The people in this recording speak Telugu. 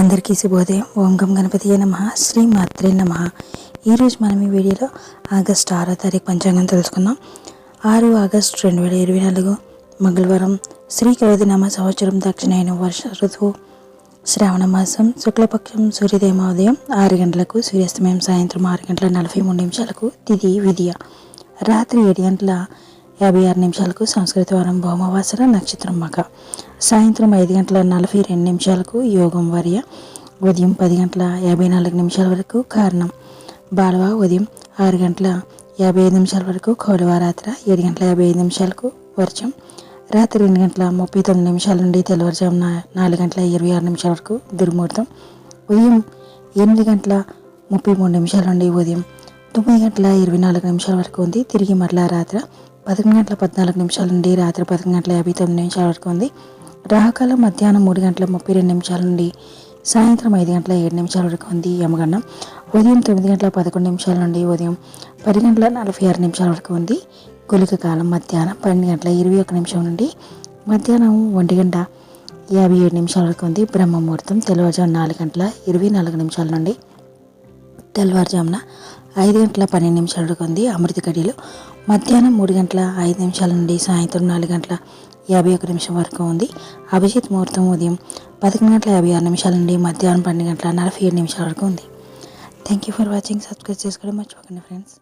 అందరికీ శుభోదయం. ఓం గం గణపతియే నమః. శ్రీ మాత్రే నమః. ఈరోజు మనం ఈ వీడియోలో ఆగస్టు 6వ తారీఖు పంచాంగం తెలుసుకుందాం. 6 ఆగస్టు 2024 మంగళవారం. శ్రీ క్రోధినామ సంవత్సరం, దక్షిణాయన వర్ష ఋతువు శ్రావణ మాసం, శుక్లపక్షం. సూర్యోదయం ఉదయం 6 గంటలకు, సూర్యాస్తమయం సాయంత్రం 6 గంటల 43 నిమిషాలకు. తిథి విధియ. రాత్రి 7 గంటల 56 నిమిషాలకు. సంస్కృత వారం భౌమవాసర. నక్షత్రం మఖ. సాయంత్రం 5 గంటల 42 నిమిషాలకు యోగం వర్య. ఉదయం 10 గంటల 54 నిమిషాల వరకు కారణం బాలవ. ఉదయం 6 గంటల 55 నిమిషాల వరకు కౌలవారాత్ర. 7 గంటల 55 నిమిషాలకు వర్షం. రాత్రి 2 గంటల 39 నిమిషాల నుండి తెల్లవారుజామున 4 గంటల 26 నిమిషాల వరకు దుర్ముహూర్తం. ఉదయం 8 గంటల 33 నిమిషాల నుండి ఉదయం 9 గంటల 24 నిమిషాల వరకు ఉంది. తిరిగి మరలా రాత్రి 11 గంటల 14 నిమిషాల నుండి రాత్రి 11 గంటల 59 నిమిషాల వరకు ఉంది. రాహుకాలం మధ్యాహ్నం 3 గంటల 32 నిమిషాల నుండి సాయంత్రం 5 గంటల 7 నిమిషాల వరకు ఉంది. యమగండం ఉదయం 9 గంటల 11 నిమిషాల నుండి ఉదయం 10 గంటల 46 నిమిషాల వరకు ఉంది. గుళిక కాలం మధ్యాహ్నం 12 గంటల 21 నిమిషం నుండి మధ్యాహ్నం 1 గంట 57 నిమిషాల వరకు ఉంది. బ్రహ్మముహూర్తం తెల్లవారుజామున 4 గంటల 24 నిమిషాల నుండి తెల్లవారుజామున 5 గంటల 12 నిమిషాల వరకు ఉంది. అమృత గడియలు మధ్యాహ్నం 3 గంటల 5 నిమిషాల నుండి సాయంత్రం 4 గంటల 51 నిమిషం వరకు ఉంది. అభిజిత్ ముహూర్తం ఉదయం 11 గంటల 56 నిమిషాల నుండి మధ్యాహ్నం 12 గంటల 47 నిమిషాల వరకు ఉంది. Thank you for watching. Subscribe చేసుకోవడం మర్చిపోకండి ఫ్రెండ్స్.